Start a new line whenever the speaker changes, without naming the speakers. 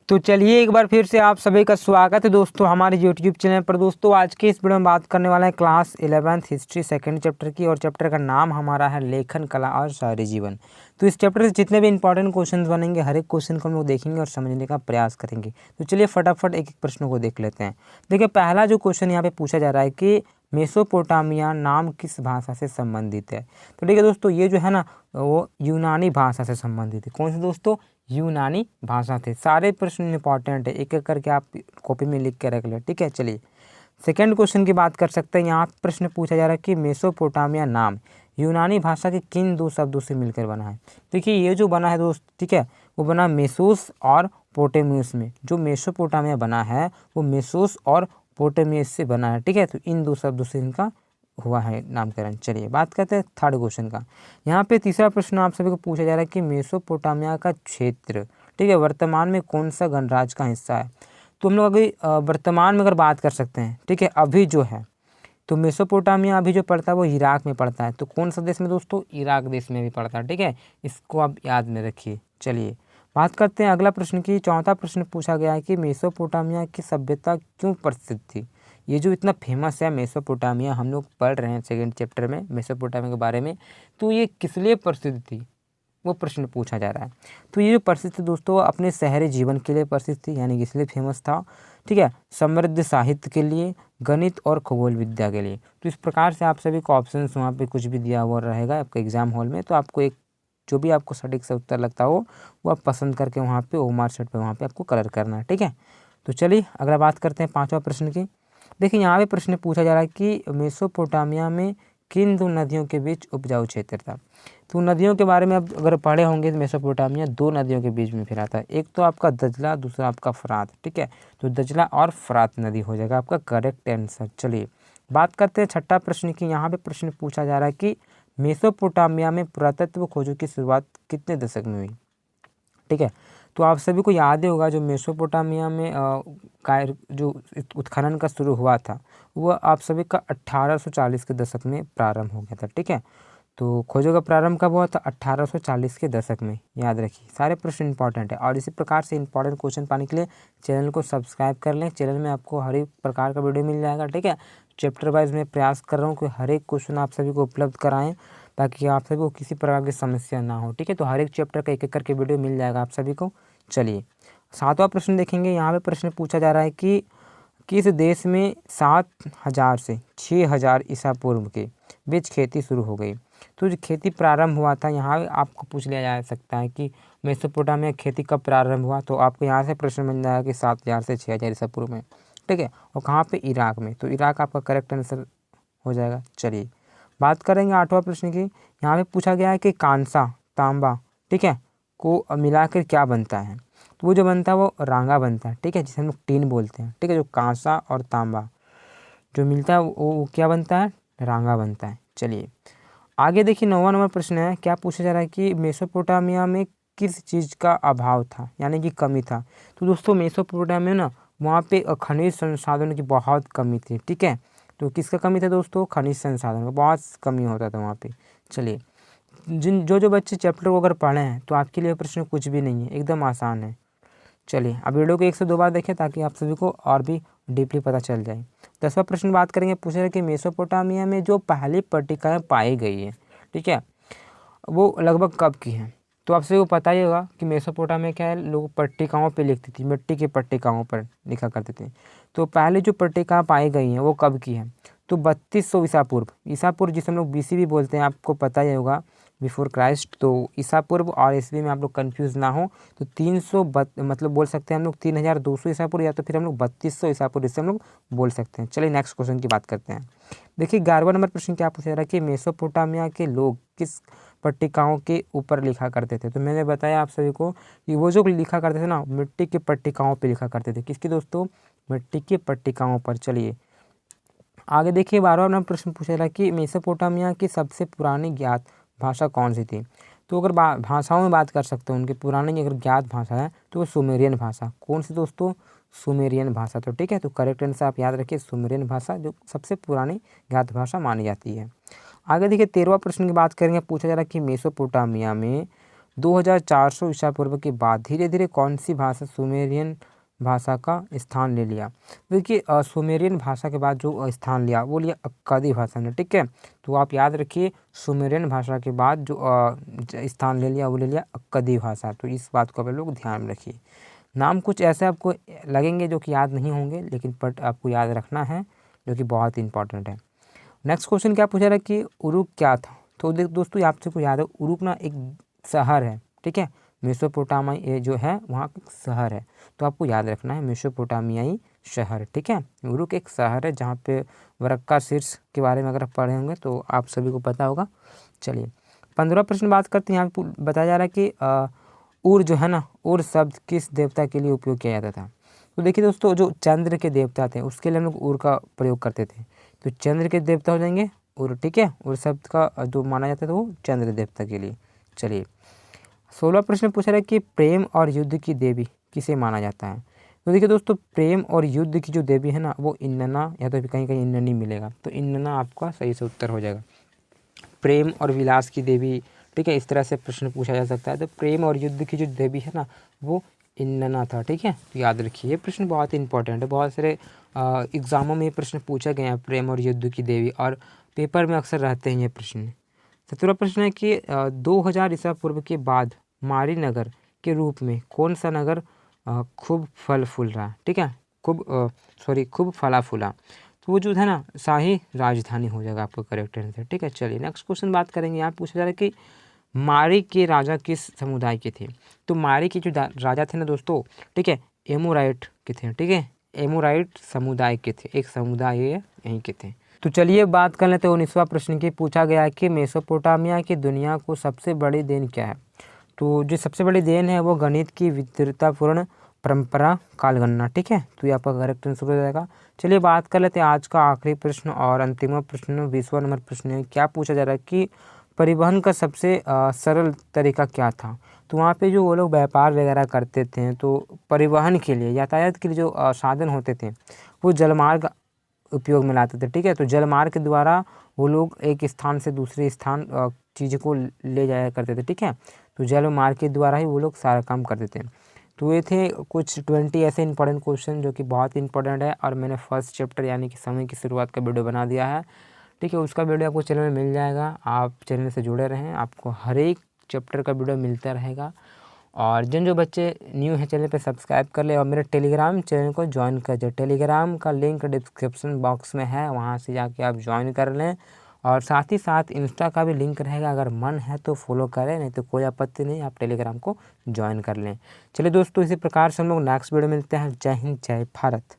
तो चलिए एक बार फिर से आप सभी का स्वागत है दोस्तों हमारे यूट्यूब चैनल पर। दोस्तों आज के इस वीडियो में बात करने वाला है class 11th history second chapter की, और चैप्टर का नाम हमारा है लेखन कला और शहरी जीवन। तो इस चैप्टर से जितने भी इंपॉर्टेंट क्वेश्चन बनेंगे हर एक क्वेश्चन को हम लोग देखेंगे और समझने का प्रयास करेंगे। तो चलिए फटाफट एक एक प्रश्नों को देख लेते हैं। देखिए पहला जो क्वेश्चन यहाँ पे पूछा जा रहा है कि मेसोपोटामिया नाम किस भाषा से संबंधित है। तो देखिए दोस्तों ये जो है ना वो यूनानी भाषा से संबंधित है। कौन से दोस्तों? यूनानी भाषा थे। सारे प्रश्न इंपॉर्टेंट है, एक एक करके आप कॉपी में लिख के रख लें, ठीक है। चलिए सेकंड क्वेश्चन की बात कर सकते हैं। यहाँ प्रश्न पूछा जा रहा है कि मेसोपोटामिया नाम यूनानी भाषा के किन दो शब्दों से मिलकर बना है। देखिए ये जो बना है दोस्त, ठीक है, वो बना मेसोस और पोटेमियस में। जो मेसोपोटामिया बना है वो मेसोस और पोटेमियस से बना है, ठीक है। तो इन दो शब्दों से इनका हुआ है नामकरण। चलिए बात करते हैं थर्ड क्वेश्चन का। यहाँ पे तीसरा प्रश्न आप सभी को पूछा जा रहा है कि मेसोपोटामिया का क्षेत्र, ठीक है, वर्तमान में कौन सा गणराज्य का हिस्सा है। तो हम लोग अभी वर्तमान में अगर बात कर सकते हैं, ठीक है, अभी जो है तो मेसोपोटामिया अभी जो पड़ता है वो इराक में पड़ता है। तो कौन सा देश में दोस्तों? इराक देश में भी पड़ता है, ठीक है। इसको आप याद में रखिए। चलिए बात करते हैं अगला प्रश्न की। चौथा प्रश्न पूछा गया है कि मेसोपोटामिया की सभ्यता क्यों प्रसिद्ध थी। ये जो इतना फेमस है मेसोपोटामिया, हम लोग पढ़ रहे हैं सेकंड चैप्टर में मेसोपोटामिया के बारे में, तो ये किस लिए प्रसिद्ध थी वो प्रश्न पूछा जा रहा है। तो ये जो प्रसिद्ध थी दोस्तों अपने शहरी जीवन के लिए प्रसिद्ध थी, यानी कि इसलिए फेमस था, ठीक है। समृद्ध साहित्य के लिए, गणित और खगोल विद्या के लिए। तो इस प्रकार से आप सभी को ऑप्शन वहाँ पे कुछ भी दिया हुआ रहेगा आपके एग्जाम हॉल में, तो आपको एक जो भी आपको सटीक से उत्तर लगता हो वो आप पसंद करके वहाँ पे ओमार शीट पे वहाँ पे आपको कलर करना है, ठीक है। तो चलिए अगला बात करते हैं पाँचवा प्रश्न की। देखिए यहाँ पे प्रश्न पूछा जा रहा है कि मेसोपोटामिया में किन दो नदियों के बीच उपजाऊ क्षेत्र था। तो नदियों के बारे में अब अगर पढ़े होंगे तो मेसोपोटामिया दो नदियों के बीच में फैलाता है। एक तो आपका दजला, दूसरा आपका फरात, ठीक है। तो दजला और फरात नदी हो जाएगा आपका करेक्ट आंसर। चलिए बात करते हैं छठा प्रश्न की। यहाँ पे प्रश्न पूछा जा रहा है कि मेसोपोटामिया में पुरातत्व खोजों की शुरुआत कितने दशक में हुई, ठीक है। तो आप सभी को याद ही होगा जो मेसोपोटामिया में जो उत्खनन का शुरू हुआ था वह आप सभी का 1840 के दशक में प्रारंभ हो गया था, ठीक है। तो खोजों का प्रारंभ कब हुआ था? 1840 के दशक में। याद रखिए सारे प्रश्न इंपॉर्टेंट है, और इसी प्रकार से इंपॉर्टेंट क्वेश्चन पाने के लिए चैनल को सब्सक्राइब कर लें। चैनल में आपको हर एक प्रकार का वीडियो मिल जाएगा, ठीक है। चैप्टर वाइज मैं प्रयास कर रहा हूँ कि हर एक क्वेश्चन आप सभी को उपलब्ध कराएं ताकि आप सभी को किसी प्रकार की समस्या ना हो, ठीक है। तो हर एक चैप्टर का एक एक करके वीडियो मिल जाएगा आप सभी को। चलिए सातवां प्रश्न देखेंगे। यहाँ पे प्रश्न पूछा जा रहा है कि किस देश में 7000 से 6000 ईसा पूर्व के बीच खेती शुरू हो गई। तो जो खेती प्रारंभ हुआ था यहाँ आपको पूछ लिया जा सकता है कि मेसोपोटामिया खेती कब प्रारंभ हुआ। तो आपको यहाँ से प्रश्न मिल जाएगा कि 7000 से 6000 ईसा पूर्व में, ठीक है। और कहाँ पे? इराक में। तो इराक आपका करेक्ट आंसर हो जाएगा। चलिए बात करेंगे आठवां प्रश्न की। यहाँ पे पूछा गया है कि कांसा, तांबा, ठीक है, को मिलाकर क्या बनता है। तो वो जो बनता है वो रांगा बनता है, ठीक है, जिसे हम लोग टीन बोलते हैं, ठीक है। जो कांसा और तांबा जो मिलता है वो क्या बनता है? रांगा बनता है। चलिए आगे देखिए 9वां नंबर प्रश्न है। क्या पूछा जा रहा है कि मेसोपोटामिया में किस चीज़ का अभाव था, यानी कि कमी था। तो दोस्तों मेसोपोटामिया में ना वहाँ पे खनिज संसाधन की बहुत कमी थी, ठीक है। तो किसका कमी था दोस्तों? खनिज संसाधन का बहुत कमी होता था वहाँ पे। चलिए जो बच्चे चैप्टर को अगर पढ़े हैं तो आपके लिए प्रश्न कुछ भी नहीं है, एकदम आसान है। चलिए अब वीडियो को 1 से 2 बार देखें ताकि आप सभी को और भी डीपली पता चल जाए। 10वां प्रश्न बात करेंगे। पूछा है कि मेसोपोटामिया में जो पहली पट्टिकाएँ पाई गई हैं, ठीक है, वो लगभग कब की हैं। तो आप सभी को पता ही होगा कि मेसोपोटामिया क्या है, लोग पट्टिकाओं पे लिखते थे, मिट्टी की पट्टिकाओं पर लिखा करते थे। तो पहले जो पट्टिका पाई गई हैं वो कब की हैं। तो 3200 ईसा पूर्व जिसे हम लोग बीसी भी बोलते हैं, आपको पता ही होगा, बिफोर क्राइस्ट। तो ईसा पूर्व और ईस्वी में आप लोग कन्फ्यूज़ ना हो। तो 300 मतलब बोल सकते हैं हम लोग 3200 ईसा पूर्व, या तो फिर हम लोग 3200 ईसा पूर्व इसे हम लोग बोल सकते हैं। चलिए नेक्स्ट क्वेश्चन की बात करते हैं। देखिए 11वां नंबर प्रश्न क्या पूछा जा रहा है कि मेसोपोटामिया के लोग किस पट्टिकाओं के ऊपर लिखा करते थे। तो मैंने बताया आप सभी को कि वो जो लिखा करते थे ना मिट्टी की पट्टिकाओं पे लिखा करते थे। किसकी दोस्तों? मिट्टी की पट्टिकाओं पर। चलिए आगे देखिए 12वां नंबर प्रश्न पूछा जा रहा है कि मेसोपोटामिया की सबसे पुरानी ज्ञात भाषा कौन सी थी। तो अगर भाषाओं में बात कर सकते हैं उनकी पुरानी अगर ज्ञात भाषा है तो वो सुमेरियन भाषा। कौन सी दोस्तों? सुमेरियन भाषा। तो ठीक है, तो करेक्ट आंसर आप याद रखिए सुमेरियन भाषा जो सबसे पुरानी ज्ञात भाषा मानी जाती है। आगे देखिए 13वां प्रश्न की बात करेंगे। पूछा जा रहा है कि मेसोपोटामिया में 2400 ईसा पूर्व के बाद धीरे धीरे कौन सी भाषा सुमेरियन भाषा का स्थान ले लिया। देखिए सुमेरियन भाषा के बाद जो स्थान लिया वो लिया अक्कादी भाषा ने, ठीक है। तो आप याद रखिए सुमेरियन भाषा के बाद जो स्थान ले लिया वो ले लिया अक्कादी भाषा। तो इस बात को आप लोग ध्यान में रखिए। नाम कुछ ऐसे आपको लगेंगे जो कि याद नहीं होंगे, लेकिन बट आपको याद रखना है, जो कि बहुत ही इंपॉर्टेंट है। नेक्स्ट क्वेश्चन क्या पूछा रहा है कि उरुक क्या था। तो दोस्तों आपसे को याद है उरुक ना एक शहर है, ठीक है। मेसोपोटामिया जो है वहाँ का शहर है, तो आपको याद रखना है मेसोपोटामियाई शहर, ठीक है। उरुक एक शहर है जहाँ पे वरक्का शीर्ष के बारे में अगर आप पढ़े होंगे तो आप सभी को पता होगा। चलिए 15वां प्रश्न बात करते हैं। यहाँ पे बताया जा रहा है कि उर जो है ना, उर शब्द किस देवता के लिए उपयोग किया जाता था। तो देखिए दोस्तों जो चंद्र के देवता थे उसके लिए हम लोग उर का प्रयोग करते थे। तो चंद्र के देवता हो जाएंगे उर, ठीक है। उर शब्द का जो माना जाता था वो चंद्र देवता के लिए। चलिए 16वां प्रश्न पूछा रहा है कि प्रेम और युद्ध की देवी किसे माना जाता है। तो देखिए दोस्तों प्रेम और युद्ध की जो देवी है ना वो इन्नना, या तो कहीं कहीं इन्ननी मिलेगा, तो इन्नना आपका सही से उत्तर हो जाएगा। प्रेम और विलास की देवी, ठीक है, इस तरह से प्रश्न पूछा जा सकता है। तो प्रेम और युद्ध की जो देवी है ना वो इन्नना था, ठीक है। तो याद रखिए ये प्रश्न बहुत ही इंपॉर्टेंट है, बहुत सारे एग्जामों में ये प्रश्न पूछा गया है, प्रेम और युद्ध की देवी, और पेपर में अक्सर रहते हैं ये प्रश्न। 17वां प्रश्न है कि 2000 ईसा पूर्व के बाद मारी नगर के रूप में कौन सा नगर खूब फल फूल रहा, ठीक है, खूब फला फूला। तो वो जो है ना शाही राजधानी हो जाएगा आपका करेक्ट आंसर, ठीक है। चलिए नेक्स्ट क्वेश्चन बात करेंगे। यहाँ पूछा जा रहा है कि मारी के राजा किस समुदाय के थे। तो मारी के जो राजा थे ना दोस्तों, ठीक है, एमोराइट के थे, ठीक है, एमोराइट समुदाय के थे, एक समुदाय यहीं के थे। तो चलिए बात कर लेते हैं 19वां प्रश्न की। पूछा गया है कि मेसोपोटामिया की दुनिया को सबसे बड़ी देन क्या है। तो जो सबसे बड़ी देन है वो गणित की विद्वतापूर्ण परंपरा कालगणना, ठीक है। तो ये आपका करेक्ट आंसर हो जाएगा। चलिए बात कर लेते हैं आज का आखिरी प्रश्न और अंतिम प्रश्न, 20वां नंबर प्रश्न है। क्या पूछा जा रहा है कि परिवहन का सबसे सरल तरीका क्या था। तो वहाँ पे जो वो लोग व्यापार वगैरह करते थे तो परिवहन के लिए, यातायात के लिए जो साधन होते थे वो जलमार्ग उपयोग में लाते थे, ठीक है। तो जलमार्ग के द्वारा वो लोग एक स्थान से दूसरे स्थान चीज़ों को ले जाया करते थे, ठीक है। तो जलमार्ग के द्वारा ही वो लोग सारा काम करते थे। तो ये थे कुछ 20 ऐसे इंपॉर्टेंट क्वेश्चन जो कि बहुत इंपॉर्टेंट है, और मैंने फर्स्ट चैप्टर यानी कि समय की शुरुआत का वीडियो बना दिया है, ठीक है। उसका वीडियो आपको चैनल में मिल जाएगा, आप चैनल से जुड़े रहें, आपको हर एक चैप्टर का वीडियो मिलता रहेगा। और जिन जो बच्चे न्यू हैं चैनल पे सब्सक्राइब कर ले और मेरे टेलीग्राम चैनल को ज्वाइन कर दे। टेलीग्राम का लिंक डिस्क्रिप्शन बॉक्स में है, वहाँ से जाके आप ज्वाइन कर लें। और साथ ही साथ इंस्टा का भी लिंक रहेगा, अगर मन है तो फॉलो करें, नहीं तो कोई आपत्ति नहीं, आप टेलीग्राम को ज्वाइन कर लें। चलिए दोस्तों इसी प्रकार से हम लोग नेक्स्ट वीडियो मिलते हैं। जय हिंद, जय भारत।